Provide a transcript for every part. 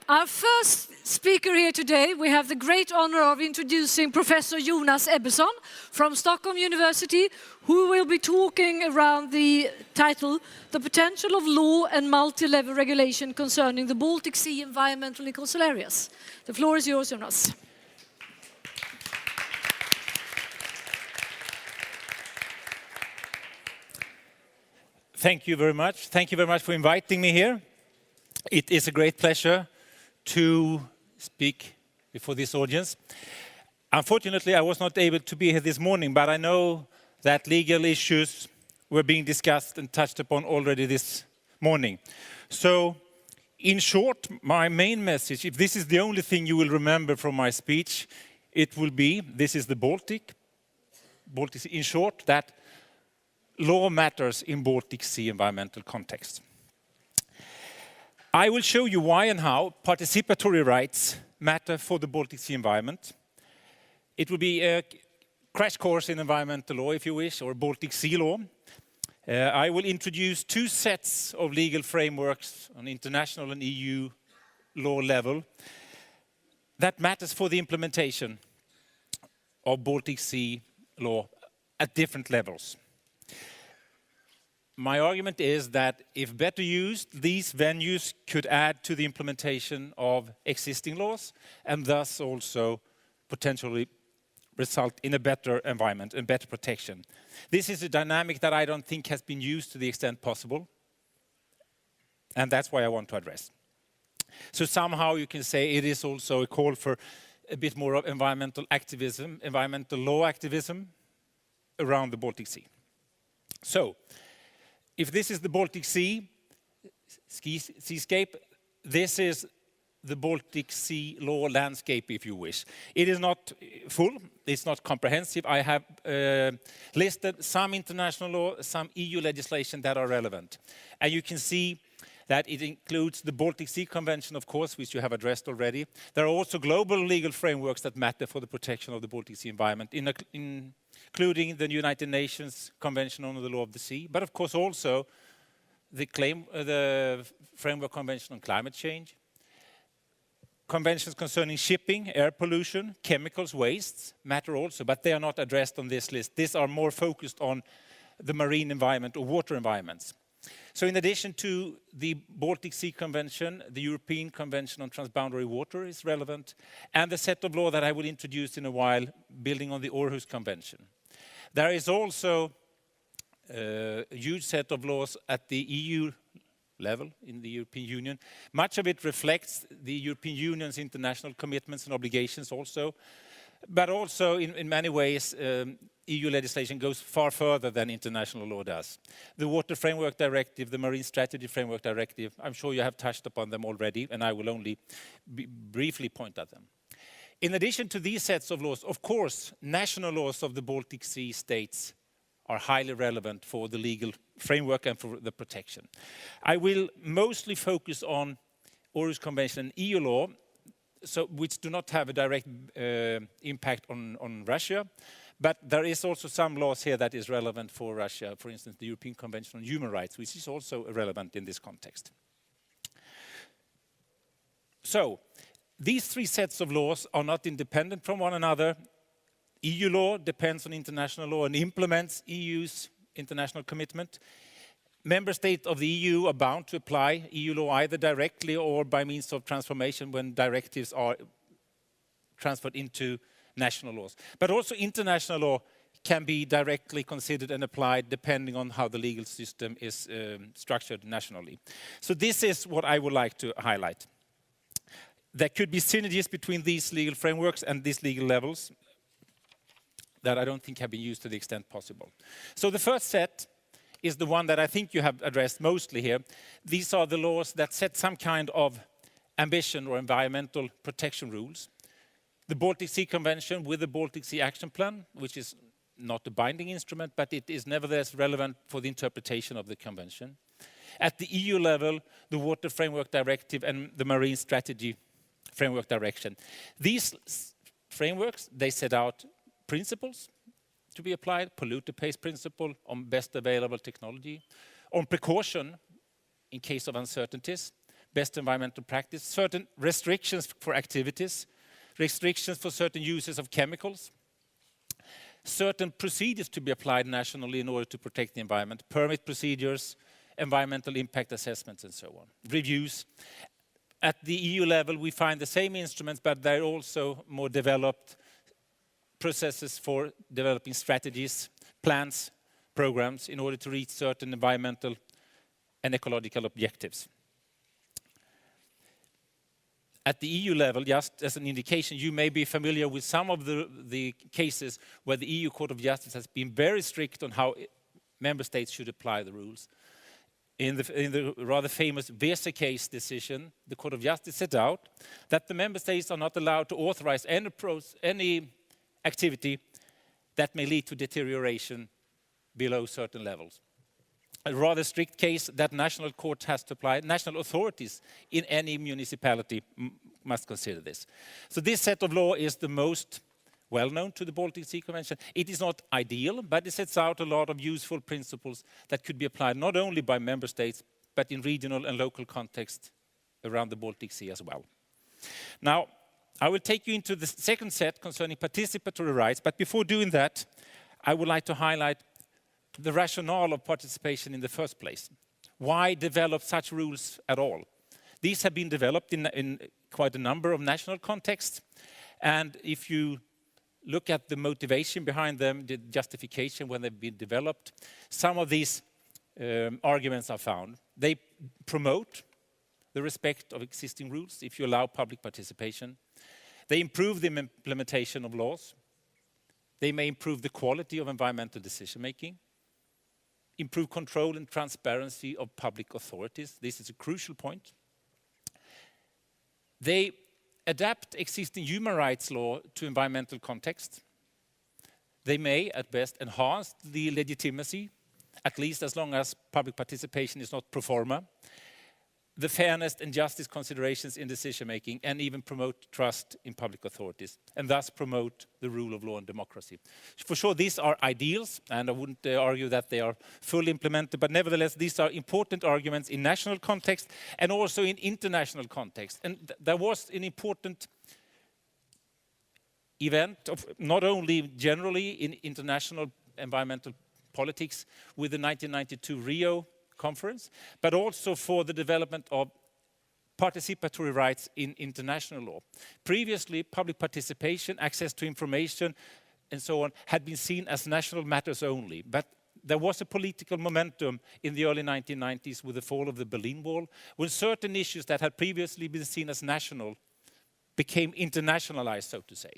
Our first speaker here today, we have the great honor of introducing Professor Jonas Ebbesson from Stockholm University, who will be talking around the title, The Potential of Law and Multi-Level Regulation Concerning the Baltic Sea Environmental and Coastal Areas. The floor is yours, Jonas. Thank you very much. Thank you very much for inviting me here. It is a great pleasure to speak before this audience. Unfortunately, I was not able to be here this morning, but I know that legal issues were being discussed and touched upon already this morning. So, in short, my main message, if this is the only thing you will remember from my speech, it will be, this is the Baltic Sea, in short, that law matters in Baltic Sea environmental context. I will show you why and how participatory rights matter for the Baltic Sea environment. It will be a crash course in environmental law, if you wish, or Baltic Sealaw. I will introduce two sets of legal frameworks on international and EU law level that matters for the implementation of Baltic Sea law at different levels. My argument is that if better used, these venues could add to the implementation of existing laws and thus also potentially result in a better environment and better protection. This is a dynamic that I don't think has been used to the extent possible, and that's why I want to address. So somehow you can say it is also a call for a bit more of environmental activism, environmental law activism around the Baltic Sea. So, if this is the Baltic Sea seascape, this is the Baltic Sea law landscape, if you wish. It is not full, it's not comprehensive. I have listed some international law, some EU legislation that are relevant. And you can see that it includes the Baltic Sea Convention, of course, which you have addressed already. There are also global legal frameworks that matter for the protection of the Baltic Sea environment, including the United Nations Convention on the Law of the Sea, but of course also the Framework Convention on Climate Change, conventions concerning shipping, air pollution, chemicals, wastes matter also, but they are not addressed on this list. These are more focused on the marine environment or water environments. So in addition to the Baltic Sea Convention, the European Convention on Transboundary Water is relevant, and the set of law that I will introduce in a while, building on the Aarhus Convention. There is also a huge set of laws at the EU level in the European Union. Much of it reflects the European Union's international commitments and obligations also, but also in many ways EU legislation goes far further than international law does. The Water Framework Directive, the Marine Strategy Framework Directive, I'm sure you have touched upon them already, and I will only briefly point at them. In addition to these sets of laws, of course, national laws of the Baltic Sea states are highly relevant for the legal framework and for the protection. I will mostly focus on Aarhus Convention and EU law, which do not have a direct impact on Russia. But there is also some laws here that is relevant for Russia, for instance, the European Convention on Human Rights, which is also relevant in this context. So, these three sets of laws are not independent from one another. EU law depends on international law and implements EU's international commitment. Member states of the EU are bound to apply EU law either directly or by means of transformation when directives are transferred into national laws. But also international law can be directly considered and applied depending on how the legal system is structured nationally. So this is what I would like to highlight. There could be synergies between these legal frameworks and these legal levels that I don't think have been used to the extent possible. So the first set is the one that I think you have addressed mostly here. These are the laws that set some kind of ambition or environmental protection rules. The Baltic Sea Convention with the Baltic Sea Action Plan, which is not a binding instrument, but it is nevertheless relevant for the interpretation of the convention. At the EU level, the Water Framework Directive and the Marine Strategy Framework Direction. These frameworks, they set out principles to be applied, polluter pays principle on best available technology, on precaution in case of uncertainties, best environmental practice, certain restrictions for activities, restrictions for certain uses of chemicals, certain procedures to be applied nationally in order to protect the environment, permit procedures, environmental impact assessments, and so on, reviews. At the EU level, we find the same instruments, but they're also more developed processes for developing strategies, plans, programs in order to reach certain environmental and ecological objectives. At the EU level, just as an indication, you may be familiar with some of the cases where the EU Court of Justice has been very strict on how member states should apply the rules. In the rather famous Weser case decision, the Court of Justice set out that the member states are not allowed to authorize any activity that may lead to deterioration below certain levels. A rather strict case that national court has to apply. National authorities in any municipality must consider this. So this set of law is the most well-known to the Baltic Sea Convention. It is not ideal, but it sets out a lot of useful principles that could be applied not only by member states, but in regional and local context around the Baltic Sea as well. Now, I will take you into the second set concerning participatory rights, but before doing that, I would like to highlight the rationale of participation in the first place. Why develop such rules at all? These have been developed in quite a number of national contexts, and if you look at the motivation behind them, the justification when they've been developed, some of these arguments are found. They promote the respect of existing rules if you allow public participation. They improve the implementation of laws. They may improve the quality of environmental decision-making, improve control and transparency of public authorities. This is a crucial point. They adapt existing human rights law to environmental context. They may, at best, enhance the legitimacy, at least as long as public participation is not pro forma, the fairness and justice considerations in decision-making, and even promote trust in public authorities, and thus promote the rule of law and democracy. For sure, these are ideals, and I wouldn't argue that they are fully implemented, but nevertheless, these are important arguments in national context and also in international context. And there was an important event, of not only generally in international environmental politics with the 1992 Rio conference, but also for the development of participatory rights in international law. Previously, public participation, access to information, and so on, had been seen as national matters only. But there was a political momentum in the early 1990s with the fall of the Berlin Wall, when certain issues that had previously been seen as national became internationalized, so to say.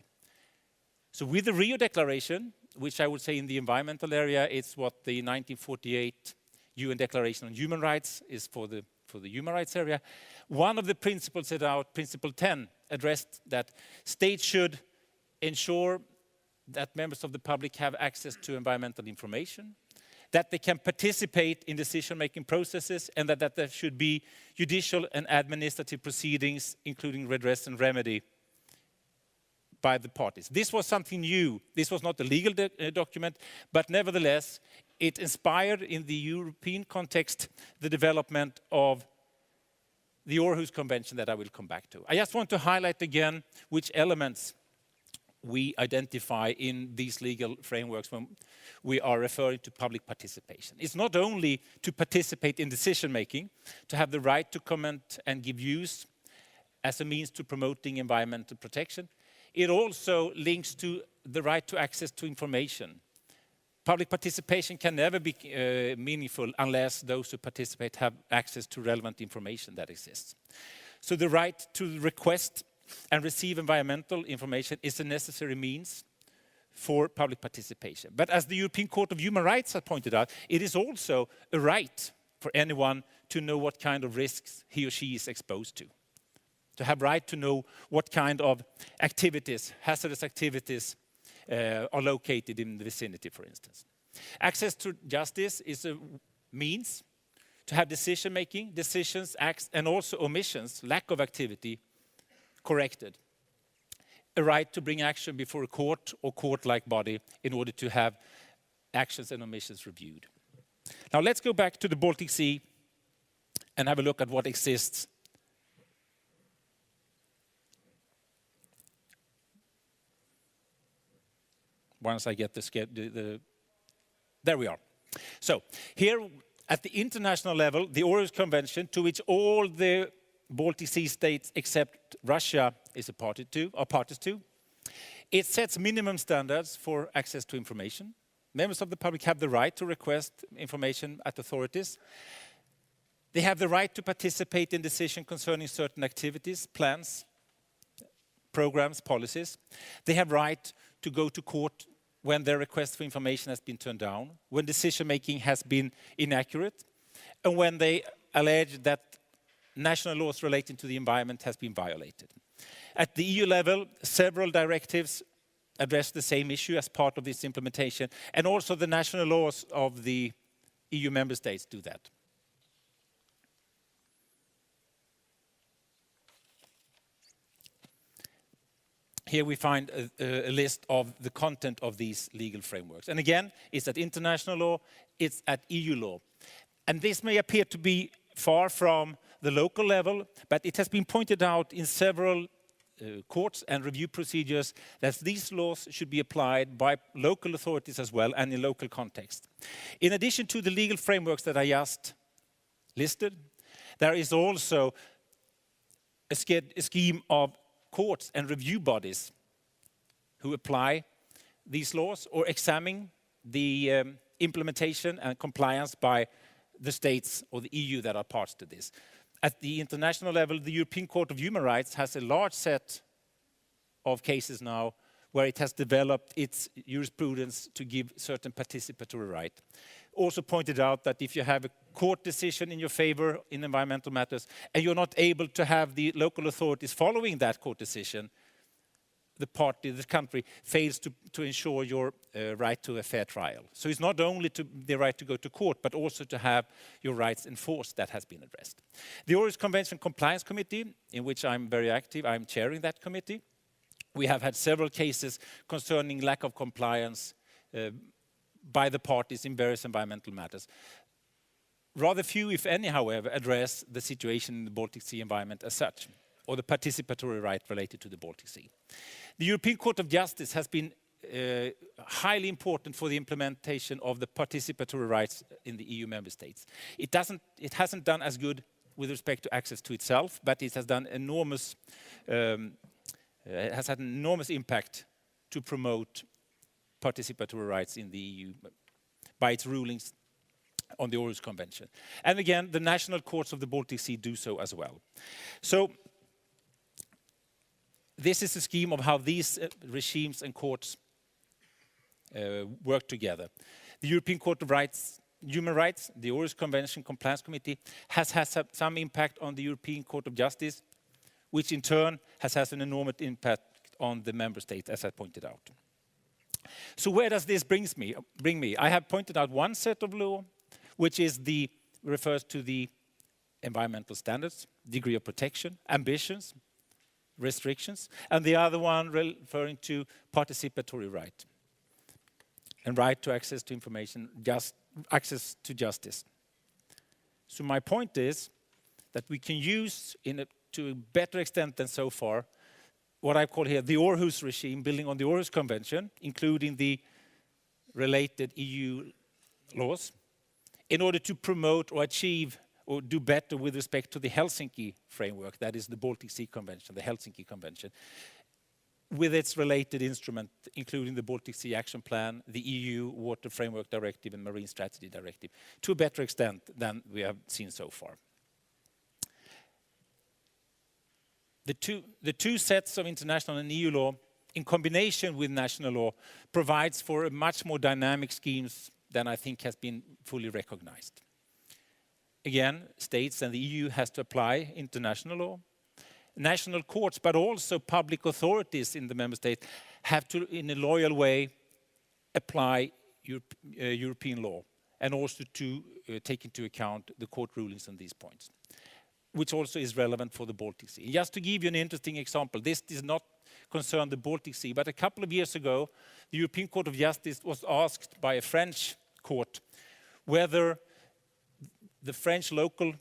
So with the Rio Declaration, which I would say in the environmental area, it's what the 1948 UN Declaration on Human Rights is for the human rights area. One of the principles set out, Principle 10, addressed that states should ensure that members of the public have access to environmental information, that they can participate in decision-making processes, and that there should be judicial and administrative proceedings, including redress and remedy by the parties. This was something new. This was not a legal document, but nevertheless, it inspired in the European context the development of the Aarhus Convention that I will come back to. I just want to highlight again which elements we identify in these legal frameworks when we are referring to public participation. It's not only to participate in decision-making, to have the right to comment and give views as a means to promoting environmental protection. It also links to the right to access to information. Public participation can never be meaningful unless those who participate have access to relevant information that exists. So the right to request and receive environmental information is a necessary means for public participation. But as the European Court of Human Rights has pointed out, it is also a right for anyone to know what kind of risks he or she is exposed to have right to know what kind of activities, hazardous activities, are located in the vicinity, for instance. Access to justice is a means to have decision-making, decisions, acts, and also omissions, lack of activity, corrected. A right to bring action before a court or court-like body in order to have actions and omissions reviewed. Now let's go back to the Baltic Sea and have a look at what exists once I get the there we are. So here at the international level, the Århus Convention, to which all the Baltic Sea states except Russia is are parties to, it sets minimum standards for access to information. Members of the public have the right to request information at authorities. They have the right to participate in decisions concerning certain activities, plans, programs, policies. They have right to go to court when their request for information has been turned down, when decision-making has been inaccurate, and when they allege that national laws relating to the environment has been violated. At the EU level, several directives address the same issue as part of this implementation, and also the national laws of the EU member states do that. Here we find a list of the content of these legal frameworks. And again, it's at international law, it's at EU law. And this may appear to be far from the local level, but it has been pointed out in several courts and review procedures that these laws should be applied by local authorities as well and in local context. In addition to the legal frameworks that I just listed, there is also a scheme of courts and review bodies who apply these laws or examine the implementation and compliance by the states or the EU that are parts to this. At the international level, the European Court of Human Rights has a large set of cases now where it has developed its jurisprudence to give certain participatory right. Also pointed out that if you have a court decision in your favor in environmental matters and you're not able to have the local authorities following that court decision, the country fails to ensure your right to a fair trial. So it's not only the right to go to court, but also to have your rights enforced that has been addressed. The Århus Convention Compliance Committee, in which I'm very active, I'm chairing that committee. We have had several cases concerning lack of compliance by the parties in various environmental matters. Rather few, if any, however, address the situation in the Baltic Sea environment as such, or the participatory right related to the Baltic Sea. The European Court of Justice has been highly important for the implementation of the participatory rights in the EU member states. It hasn't done as good with respect to access to itself, but it has done has had an enormous impact to promote participatory rights in the EU by its rulings on the Århus Convention. And again, the national courts of the Baltic Sea do so as well. So this is a scheme of how these regimes and courts work together. The European Court of Human Rights, the Århus Convention Compliance Committee, has had some impact on the European Court of Justice, which in turn has had an enormous impact on the member states, as I pointed out. So where does this bring me? I have pointed out one set of law, which refers to the environmental standards, degree of protection, ambitions, restrictions, and the other one referring to participatory right and right to access to information, access to justice. So my point is that we can use to a better extent than so far what I call here the Århus regime, building on the Århus Convention, including the related EU laws, in order to promote or achieve or do better with respect to the Helsinki framework, that is the Baltic Sea Convention, the Helsinki Convention, with its related instrument, including the Baltic Sea Action Plan, the EU Water Framework Directive and Marine Strategy Directive, to a better extent than we have seen so far. The two sets of international and EU law, in combination with national law, provides for a much more dynamic schemes than I think has been fully recognized. Again, states and the EU has to apply international law. National courts, but also public authorities in the member state, have to, in a loyal way, apply European law, and also to take into account the court rulings on these points, which also is relevant for the Baltic Sea. Just to give you an interesting example, this does not concern the Baltic Sea, but a couple of years ago, the European Court of Justice was asked by a French court whether the French local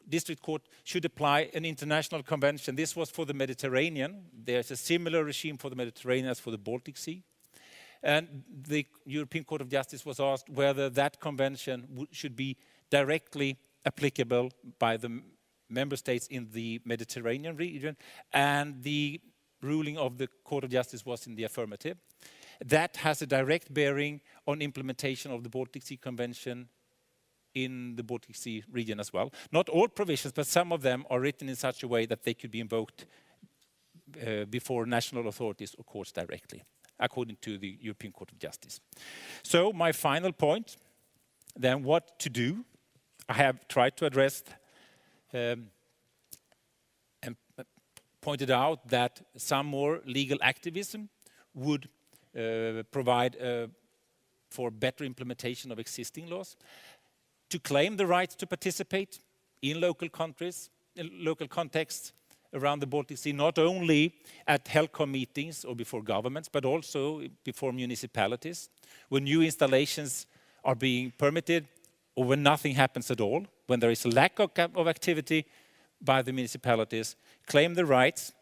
district court should apply an international convention. This was for the Mediterranean. There's a similar regime for the Mediterranean as for the Baltic Sea. And the European Court of Justice was asked whether that convention should be directly applicable by the member states in the Mediterranean region, and the ruling of the Court of Justice was in the affirmative. That has a direct bearing on implementation of the Baltic Sea Convention in the Baltic Sea region as well. Not all provisions, but some of them are written in such a way that they could be invoked before national authorities or courts directly, according to the European Court of Justice. So my final point, then, what to do. I have tried to address and pointed out that some more legal activism would provide for better implementation of existing laws, to claim the right to participate in local countries, in local contexts around the Baltic Sea, not only at HELCOM meetings or before governments, but also before municipalities, when new installations are being permitted, or when nothing happens at all, when there is a lack of activity by the municipalities. Claim the rights,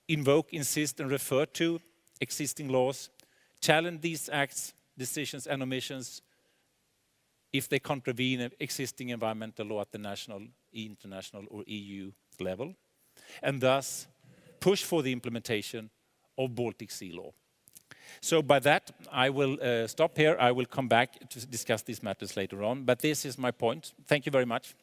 invoke, insist, and refer to existing laws, challenge these acts, decisions, and omissions if they contravene existing environmental law at the national, international, or EU level, and thus push for the implementation of Baltic Sealaw. So by that, I will stop here. I will come back to discuss these matters later on, but this is my point. Thank you very much.